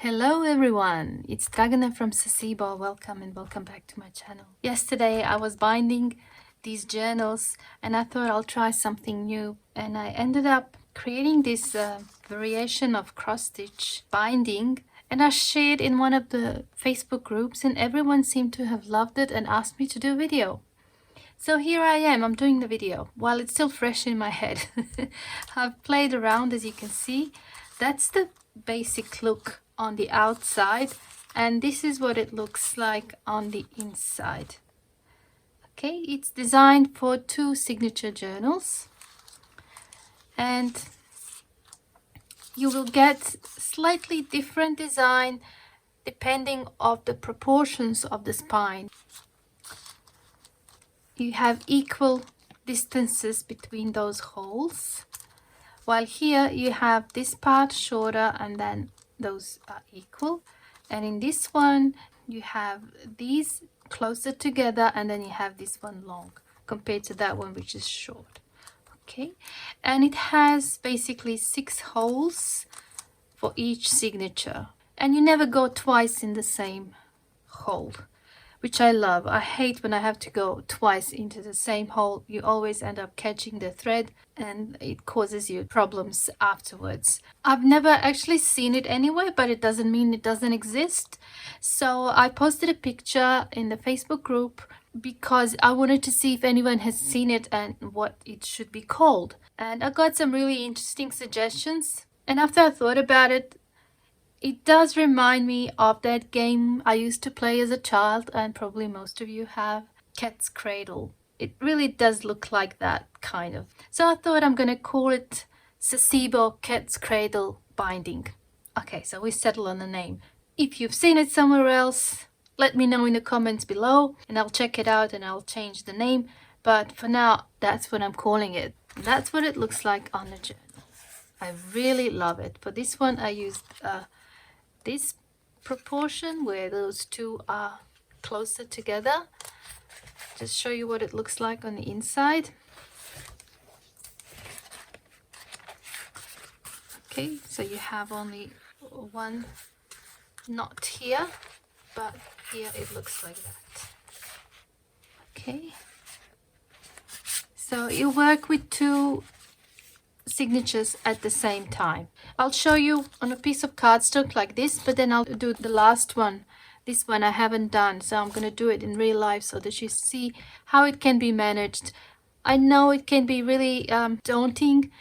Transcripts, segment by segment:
Hello everyone, it's Dragana from Saacibo. Welcome and welcome back to my channel. Yesterday I was binding these journals and I thought I'll try something new, and I ended up creating this variation of cross-stitch binding, and I shared in one of the Facebook groups and everyone seemed to have loved it and asked me to do a video. So here I am, I'm doing the video while it's still fresh in my head. I've played around, as you can see. That's the basic look on the outside, and this is what it looks like on the inside. Okay, it's designed for 2 signature journals, and you will get slightly different design depending of the proportions of the spine. You have equal distances between those holes, while here you have this part shorter and then those are equal, and in this one you have these closer together and then you have this one long compared to that one which is short. Okay, and it has basically 6 holes for each signature, and you never go twice in the same hole, which I love. I hate when I have to go twice into the same hole. You always end up catching the thread and it causes you problems afterwards. I've never actually seen it anywhere, but it doesn't mean it doesn't exist. So I posted a picture in the Facebook group because I wanted to see if anyone has seen it and what it should be called. And I got some really interesting suggestions. And after I thought about it, it does remind me of that game I used to play as a child, and probably most of you have, Cat's Cradle. It really does look like that, kind of. So I thought I'm gonna call it Saacibo Cat's Cradle Binding. Okay, so we settle on the name. If you've seen it somewhere else, let me know in the comments below and I'll check it out and I'll change the name. But for now, that's what I'm calling it. And that's what it looks like on the journal. I really love it. For this one, I used this proportion where those two are closer together. Just show you what it looks like on the inside. Okay, so you have only one knot here, but here it looks like that. Okay, so you work with 2 signatures at the same time. I'll show you on a piece of cardstock like this, but then I'll do the last one. This one I haven't done, so I'm going to do it in real life so that you see how it can be managed. I know it can be really daunting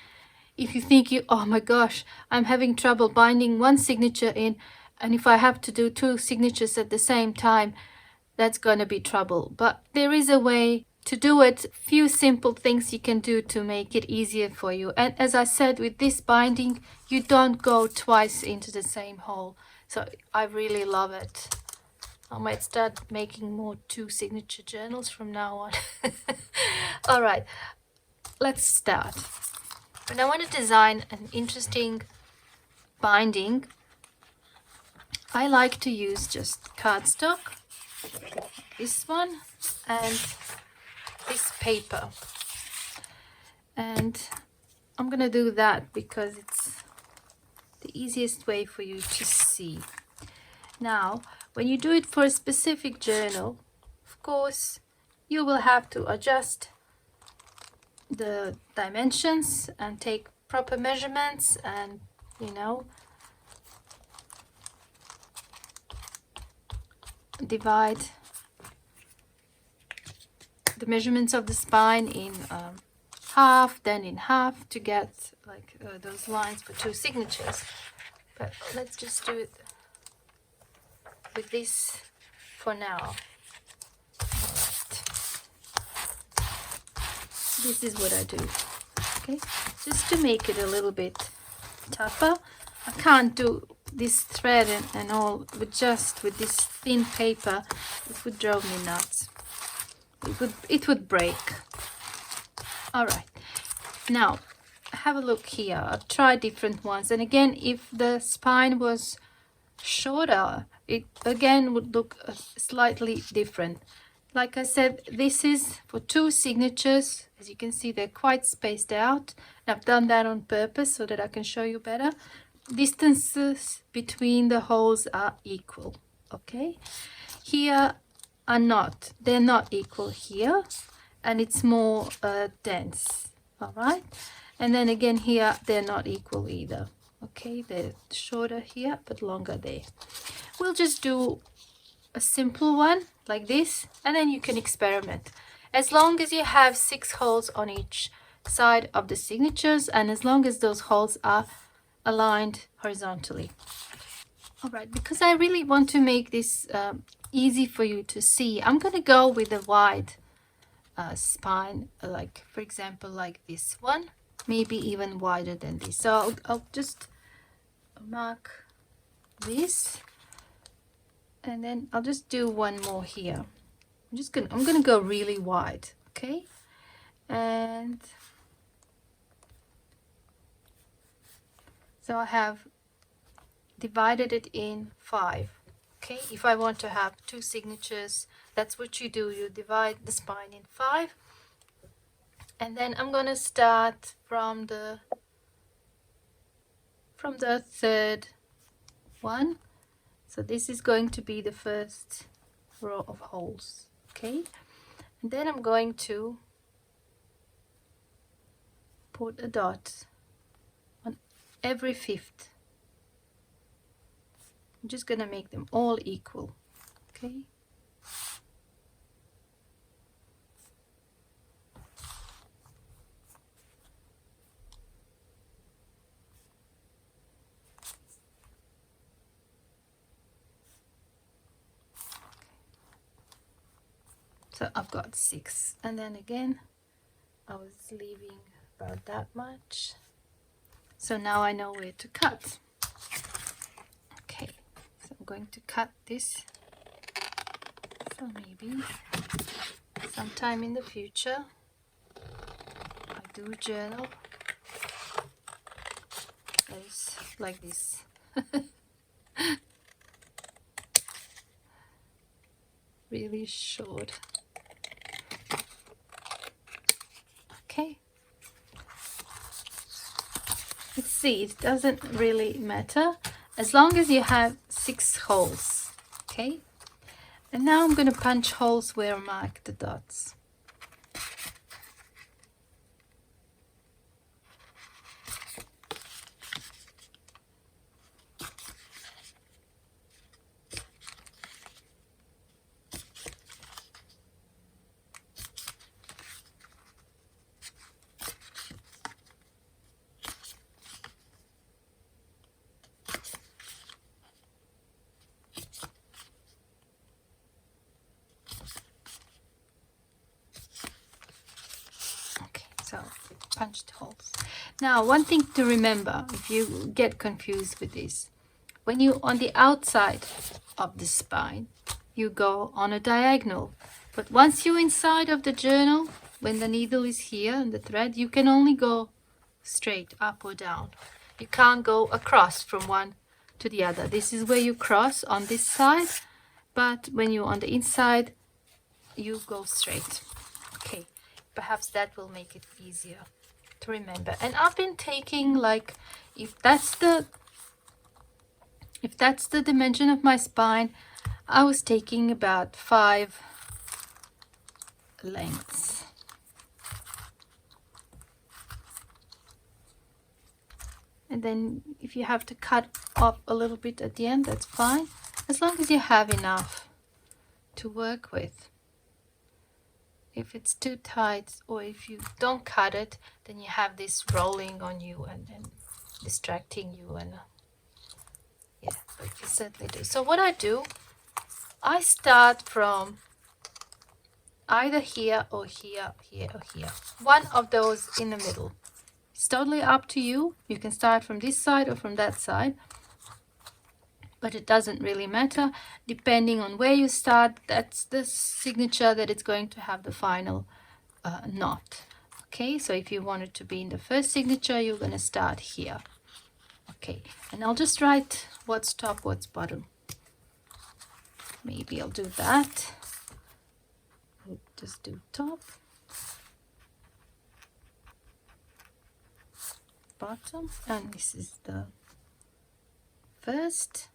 if you think oh my gosh, I'm having trouble binding one signature in, and if I have to do 2 signatures at the same time, that's going to be trouble. But there is a way to do it. Few simple things you can do to make it easier for you. And as I said, with this binding, you don't go twice into the same hole. So I really love it. I might start making more 2 signature journals from now on. All right, let's start. When I want to design an interesting binding, I like to use just cardstock, this one, and this paper, and I'm gonna do that because it's the easiest way for you to see. Now, when you do it for a specific journal, of course, you will have to adjust the dimensions and take proper measurements, and divide the measurements of the spine in half, then in half, to get like those lines for 2 signatures. But let's just do it with this for now. Alright. This is what I do. Okay, just to make it a little bit tougher. I can't do this thread and all with this thin paper. It would drive me nuts. It would break. All right, now have a look here. I've tried different ones, and again, if the spine was shorter, it again would look slightly different. Like I said, this is for 2 signatures. As you can see, they're quite spaced out. I've done that on purpose so that I can show you better. distances between the holes are equal. Okay, here are not, they're not equal here, and it's more dense. All right, and then again here they're not equal either. Okay, they're shorter here but longer there. We'll just do a simple one like this, and then you can experiment. As long as you have 6 holes on each side of the signatures, and as long as those holes are aligned horizontally. All right, because I really want to make this easy for you to see, I'm going to go with a wide spine, like for example like this one, maybe even wider than this. So I'll just mark this, and then I'll just do one more here. I'm gonna go really wide, okay? And so I have divided it in 5. Okay, if I want to have 2 signatures, that's what you do. You divide the spine in 5, and then I'm gonna start from the third one. So this is going to be the first row of holes. Okay, and then I'm going to put a dot on every 5th. I'm just gonna make them all equal. Okay, so I've got 6, and then again I was leaving about that much, so now I know where to cut. Okay, so I'm going to cut this, so maybe sometime in the future I do a journal that is like this. Really short. Okay, let's see, it doesn't really matter as long as you have 6 holes. Okay, and now I'm going to punch holes where I mark the dots. So punched holes. Now, one thing to remember if you get confused with this, when you on the outside of the spine, you go on a diagonal. But once you're inside of the journal, when the needle is here and the thread, you can only go straight up or down. You can't go across from one to the other. This is where you cross on this side, but when you're on the inside, you go straight. Okay, perhaps that will make it easier to remember. And I've been taking, like, if that's the dimension of my spine, I was taking about 5 lengths. And then if you have to cut off a little bit at the end, that's fine, as long as you have enough to work with. If it's too tight, or if you don't cut it, then you have this rolling on you and distracting you, and yeah, but you certainly do. So what I do, I start from either here or here, here or here. One of those in the middle. It's totally up to you. You can start from this side or from that side, but it doesn't really matter. Depending on where you start, that's the signature that it's going to have the final knot. Okay, so if you want it to be in the first signature, you're going to start here. Okay, and I'll just write what's top, what's bottom. Maybe I'll do that. I'll just do top, bottom, and this is the first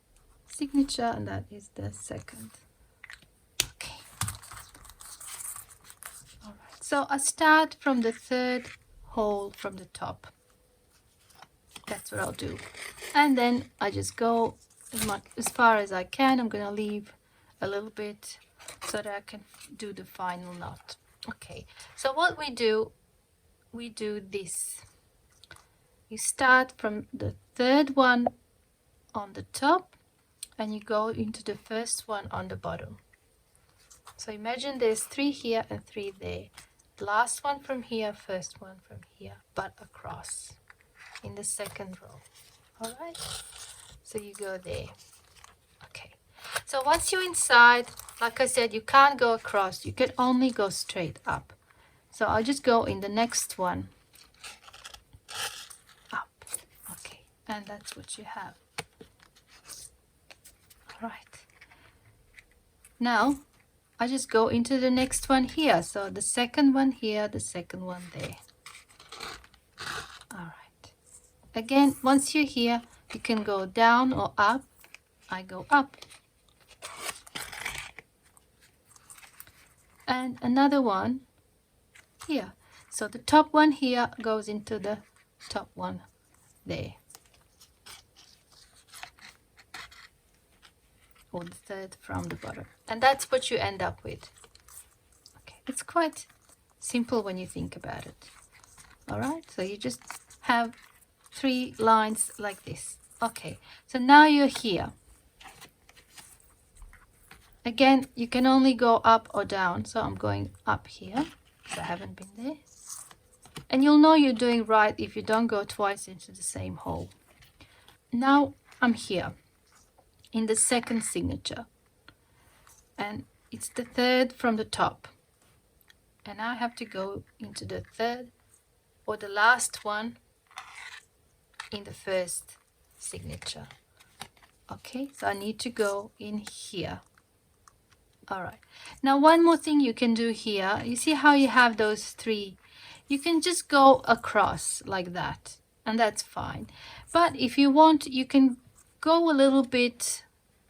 signature and that is the second. Okay. All right. So I start from the third hole from the top. That's what I'll do. And then I just go as far as I can. I'm going to leave a little bit so that I can do the final knot. Okay. So what we do this. You start from the third one on the top and you go into the first one on the bottom. So imagine there's 3 here and 3 there. Last one from here, first one from here, but across in the second row. All right, so you go there. Okay, so once you're inside, like I said, you can't go across, you can only go straight up. So I'll just go in the next one up. Okay, and that's what you have. All right, now I just go into the next one here. So the second one here, the second one there. All right. Again, once you're here, you can go down or up. I go up. And another one here. So the top one here goes into the top one there. Or the third from the bottom. And that's what you end up with. Okay, it's quite simple when you think about it. All right, so you just have 3 lines like this. Okay, so now you're here. Again, you can only go up or down. So I'm going up here because I haven't been there. And you'll know you're doing right if you don't go twice into the same hole. Now I'm here in the second signature. And it's the third from the top. And I have to go into the third or the last one in the first signature. Okay, so I need to go in here. All right, now one more thing you can do here. You see how you have those 3? You can just go across like that and that's fine. But if you want, you can go a little bit,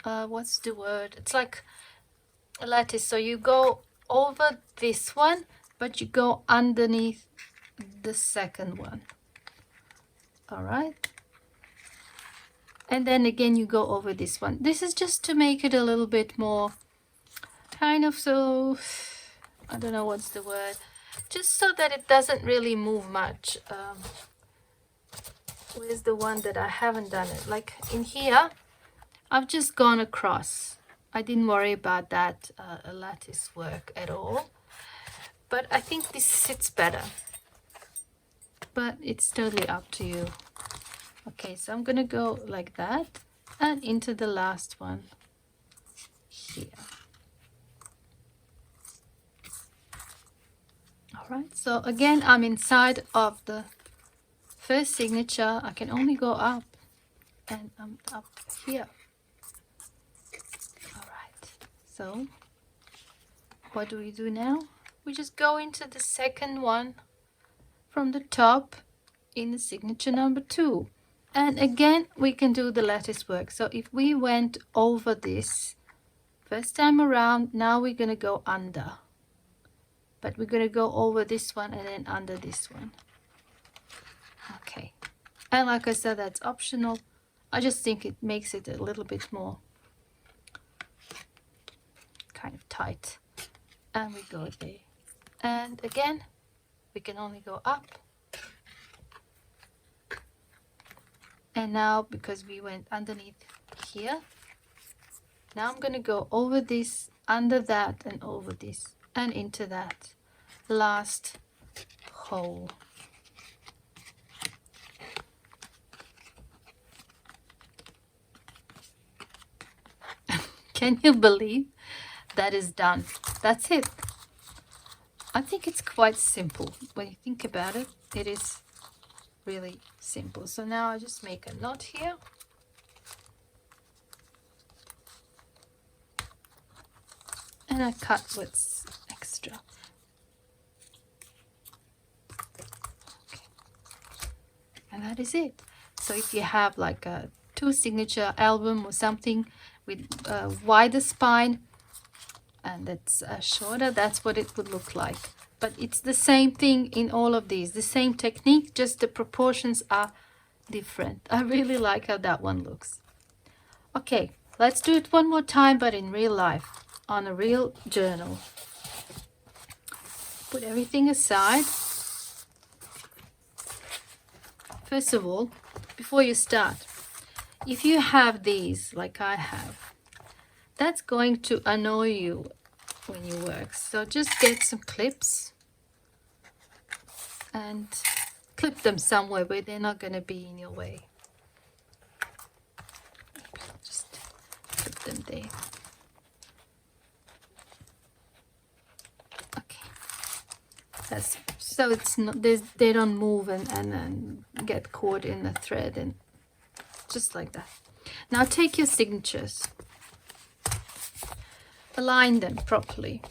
what's the word? It's like a lattice. So you go over this one, but you go underneath the second one. All right. And then again, you go over this one. This is just to make it a little bit more kind of, so I don't know what's the word, just so that it doesn't really move much. Where's the one that I haven't done it? Like in here, I've just gone across. I didn't worry about that lattice work at all. But I think this sits better. But it's totally up to you. Okay, so I'm going to go like that and into the last one here. Alright, so again, I'm inside of the first signature. I can only go up and I'm up here. Alright, so what do we do now? We just go into the second one from the top in the signature number 2. And again, we can do the lattice work. So if we went over this first time around, now we're going to go under. But we're going to go over this one and then under this one. Okay. And like I said, that's optional. I just think it makes it a little bit more kind of tight. And we go there. And again, we can only go up. And now, because we went underneath here, now I'm going to go over this, under that, and over this, and into that last hole. Can you believe that is done? That's it. I think it's quite simple. When you think about it, it is really simple. So now I just make a knot here. And I cut what's extra. Okay. And that is it. So if you have like a two signature album or something with a wider spine and that's shorter, that's what it would look like. But it's the same thing in all of these, the same technique, just the proportions are different. I really like how that one looks. Okay, let's do it one more time, but in real life, on a real journal. Put everything aside. First of all, before you start, if you have these like I have, that's going to annoy you when you work. So just get some clips and clip them somewhere where they're not going to be in your way. Just clip them there. Okay. That's so it's not they don't move and get caught in the thread, and just like that. Now take your signatures, align them properly,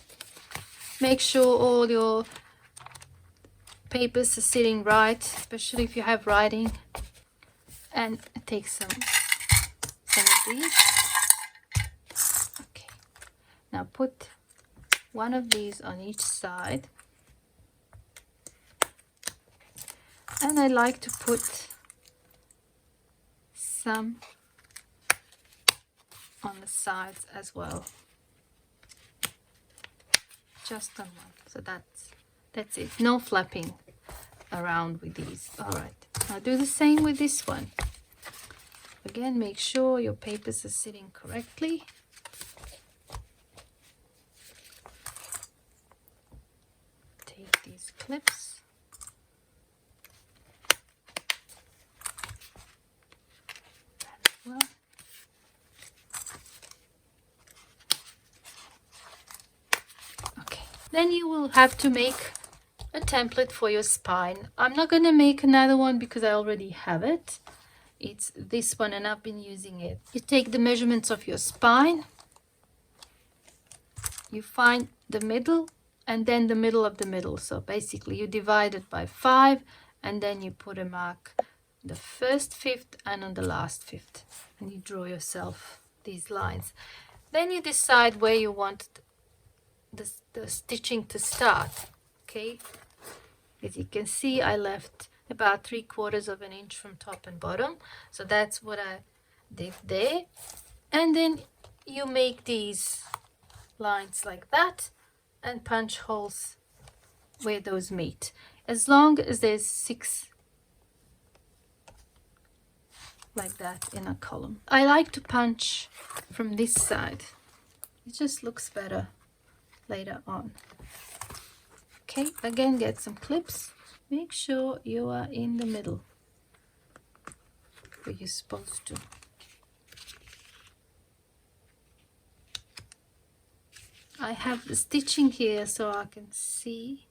make sure all your papers are sitting right, especially if you have writing, and take some of these. Okay, now put one of these on each side, and I like to put some on the sides as well, just on one. So that's it, no flapping around with these. All right, now do the same with this one. Again, make sure your papers are sitting correctly. Take these clips. Well, okay, then you will have to make a template for your spine. I'm not going to make another one because I already have it. It's this one and I've been using it. You take the measurements of your spine, you find the middle and then the middle of the middle. So basically you divide it by 5 and then you put a mark the first fifth and on the last fifth, and you draw yourself these lines. Then you decide where you want the stitching to start. Okay, as you can see, I left about 3/4 of an inch from top and bottom, so that's what I did there. And then you make these lines like that and punch holes where those meet, as long as there's 6 like that in a column. I like to punch from this side, it just looks better later on. Okay, again, get some clips, make sure you are in the middle where you're supposed to. I have the stitching here so I can see.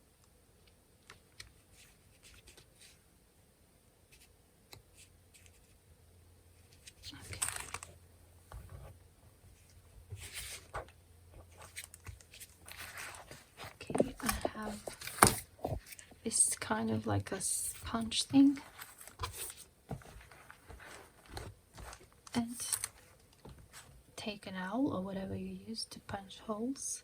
It's kind of like a punch thing, and take an owl or whatever you use to punch holes,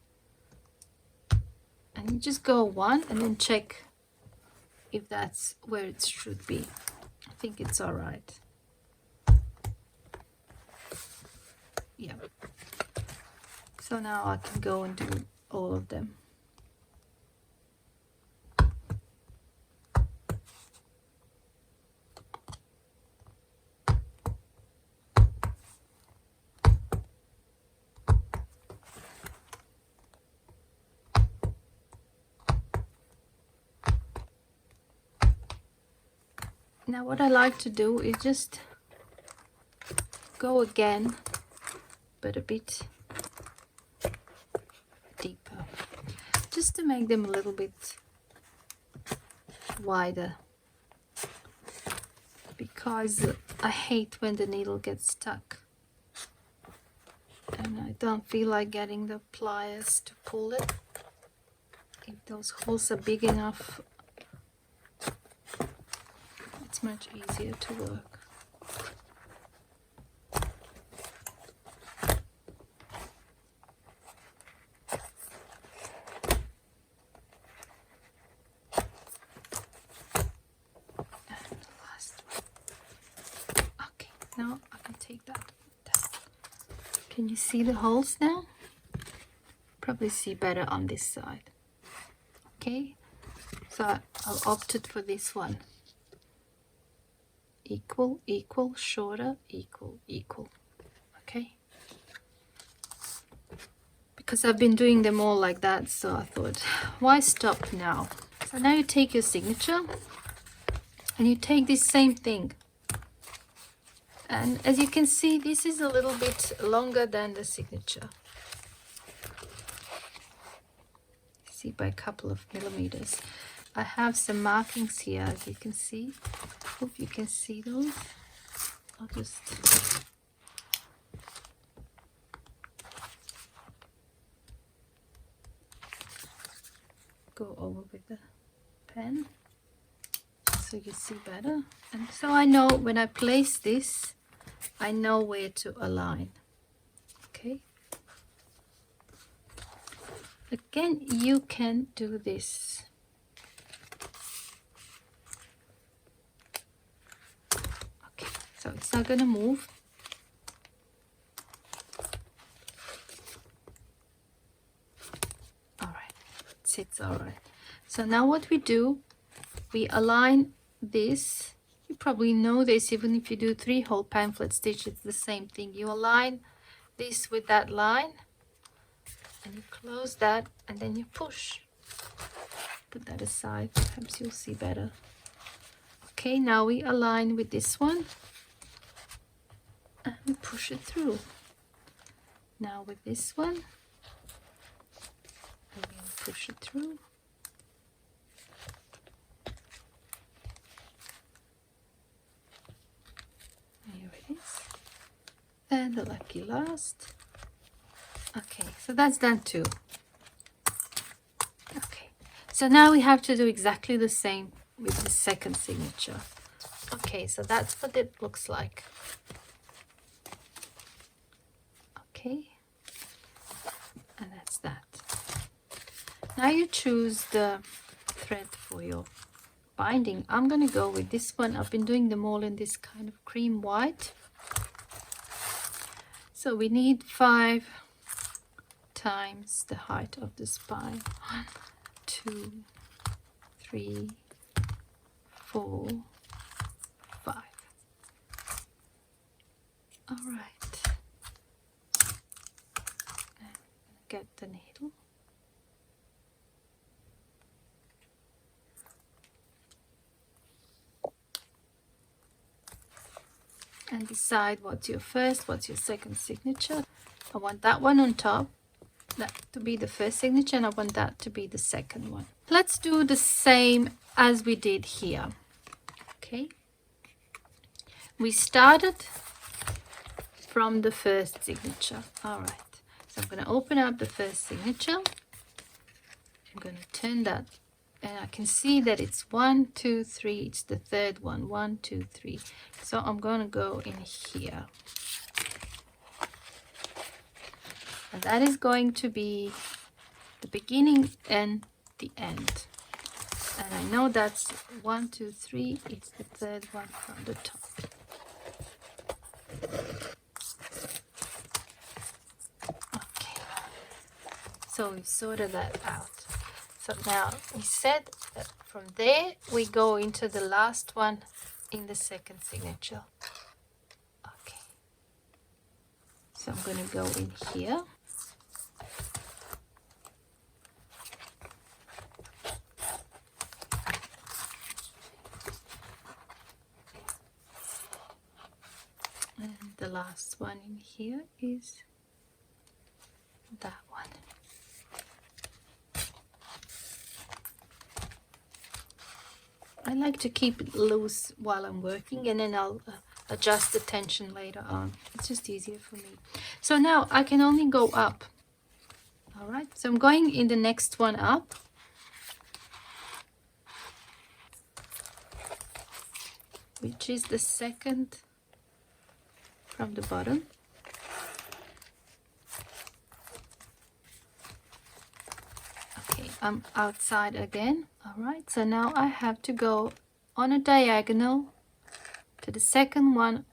and you just go one and then check if that's where it should be. I think it's all right. Yeah, so now I can go and do all of them. Now what I like to do is just go again, but a bit deeper, just to make them a little bit wider, because I hate when the needle gets stuck and I don't feel like getting the pliers to pull it. If those holes are big enough, it's much easier to work. take that. Can you see the holes now? Probably see better on this side. Okay, so I'll opted for this one. Equal, equal, shorter, equal, equal. Okay, because I've been doing them all like that, so I thought, why stop now? So now you take your signature and you take this same thing, and as you can see, this is a little bit longer than the signature. See, by a couple of millimeters. I have some markings here, as you can see. Hope you can see those. I'll just go over with the pen so you see better. And so I know when I place this, I know where to align. Okay. Again, you can do this. Okay, so it's not gonna move. All right, it sits all right. So now what we do, we align this. You probably know this, even if you do 3-hole pamphlet stitch, it's the same thing. You align this with that line, and you close that, and then you push. Put that aside, perhaps you'll see better. Okay, now we align with this one and we push it through. Now with this one, and we push it through. Here it is. And the lucky last. Okay, so that's done too. Okay, so now we have to do exactly the same with the second signature. Okay, so that's what it looks like. Okay, and that's that. Now you choose the thread for your binding. I'm gonna go with this one. I've been doing them all in this kind of cream white. So we need 5 times the height of the spine. 1, 2, 3, 4, 5. All right. And get the needle. And decide what's your first, what's your second signature. I want that one on top, that to be the first signature, and I want that to be the second one. Let's do the same as we did here. Okay, we started from the first signature. All right, so I'm going to open up the first signature. I'm going to turn that, and I can see that it's 1, 2, 3. It's the third one. 1, 2, 3. So I'm going to go in here. And that is going to be the beginning and the end. And I know that's 1, 2, 3. It's the third one from the top. Okay. So we've sorted that out. So now we said that from there we go into the last one in the second signature. Okay. So I'm going to go in here. And the last one in here is that one. I like to keep it loose while I'm working, and then I'll adjust the tension later on. It's just easier for me. So now I can only go up. All right, so I'm going in the next one up. Which is the second from the bottom. Okay, I'm outside again. All right, so now I have to go on a diagonal to the second one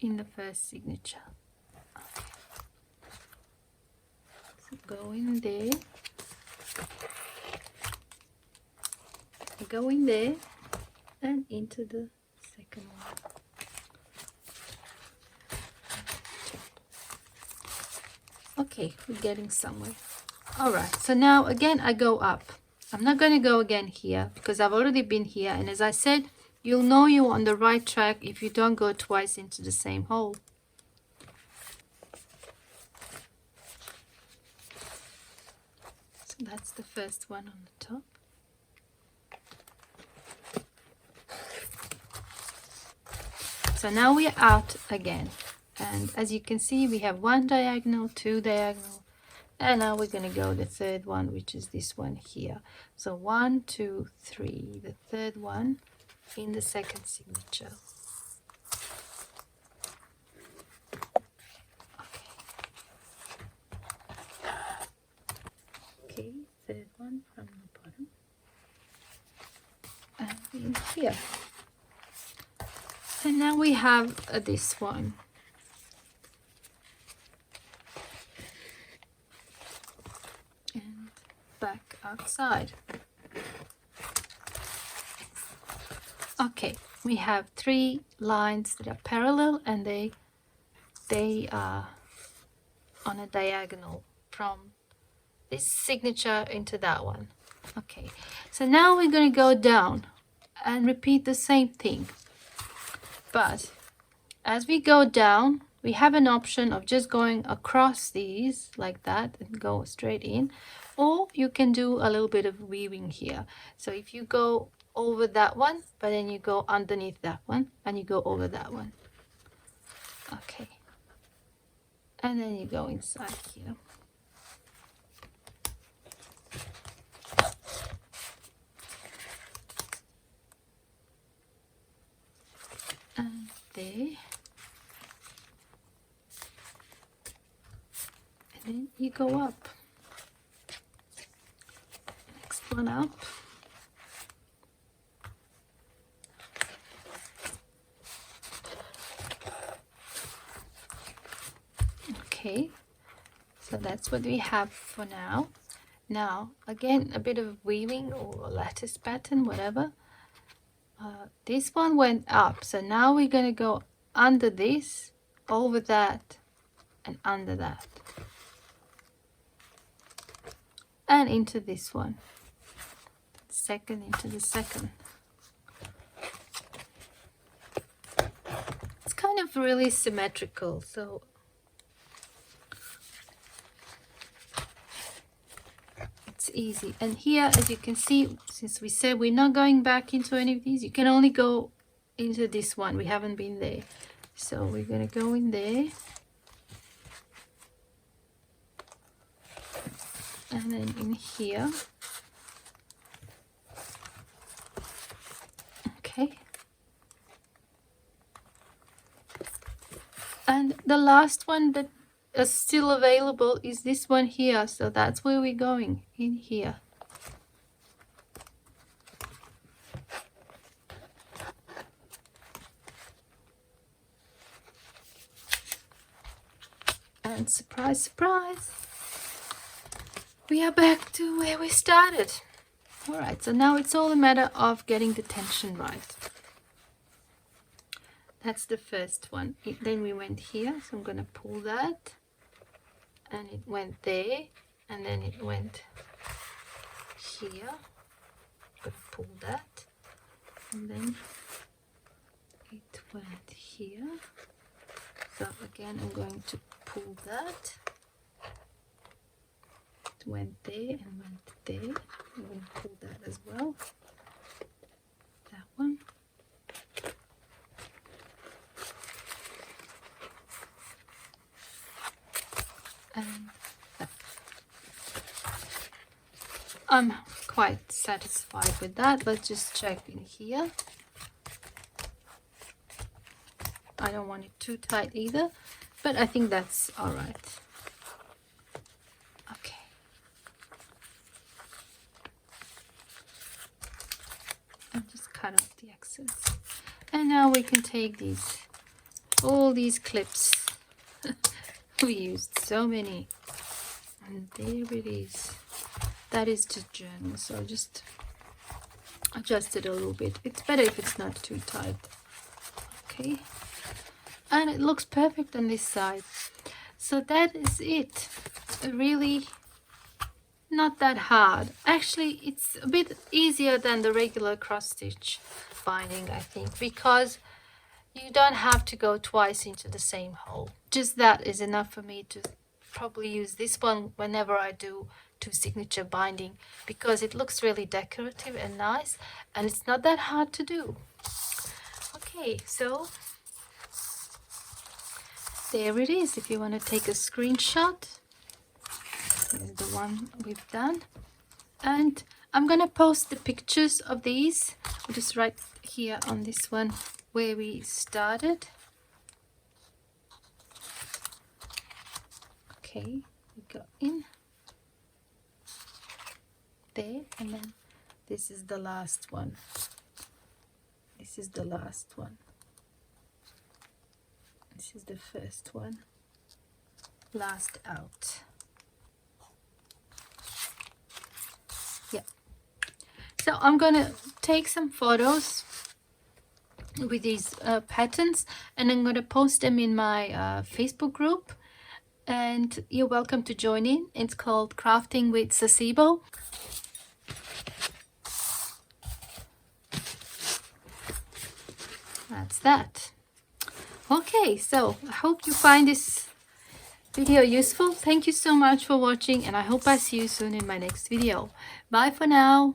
in the first signature. Okay. So go in there, go in there and into the second one. Okay, we're getting somewhere. All right, so now again I go up. I'm not going to go again here because I've already been here, and as I said, you'll know you're on the right track if you don't go twice into the same hole. So that's the first one on the top. So now we're out again, and as you can see we have 1 diagonal, 2 diagonal, and now we're going to go the third one, which is this one here. So 1, 2, 3, the third one in the second signature. Okay, third one from the bottom and in here. And now we have this one. And back outside. Okay, we have 3 lines that are parallel, and they are on a diagonal from this signature into that one. Okay, so now we're going to go down and repeat the same thing. But as we go down, we have an option of just going across these like that and go straight in, or you can do a little bit of weaving here. So if you go over that one, but then you go underneath that one and you go over that one. Okay, and then you go inside here. And there. And then you go up. Next one up. Okay, so that's what we have for now. Now again, a bit of weaving or a lattice pattern, whatever. This one went up, so now we're going to go under this, over that, and under that, and into this one, second into the second. It's kind of really symmetrical, so it's easy. And here, as you can see, since we said we're not going back into any of these, you can only go into this one. We haven't been there, so we're going to go in there, and then in here. Okay, and the last one that is still available is this one here, so that's where we're going, in here. And surprise, surprise, we are back to where we started. All right, so now it's all a matter of getting the tension right. That's the first one. Then we went here, so I'm going to pull that, and it went there, and then it went here. I'm going to pull that, and then it went here. So again, I'm going to pull that. It went there and went there. I'm going to pull that as well. That one. And that. I'm quite satisfied with that. Let's just check in here. I don't want it too tight either, but I think that's all right. Okay. I'll just cut out the excess. And now we can take these all these clips. We used so many. And there it is. That is just journal, so just adjust it a little bit. It's better if it's not too tight. Okay, and it looks perfect on this side. So that is it. Really not that hard. Actually, it's a bit easier than the regular cross stitch binding, I think, because you don't have to go twice into the same hole. Just that is enough for me to probably use this one whenever I do two signature binding, because it looks really decorative and nice, and it's not that hard to do. Okay, so there it is. If you want to take a screenshot, here's the one we've done, and I'm gonna post the pictures of these. I'll just write here on this one where we started. Okay, we go in there, and then this is the last one. This is the last one. This is the first one. Last out. Yeah. So I'm gonna take some photos with these patterns, and I'm gonna post them in my Facebook group, and you're welcome to join in. It's called Crafting with Saacibo. That's that. Okay, so I hope you find this video useful. Thank you so much for watching, and I hope I see you soon in my next video. Bye for now.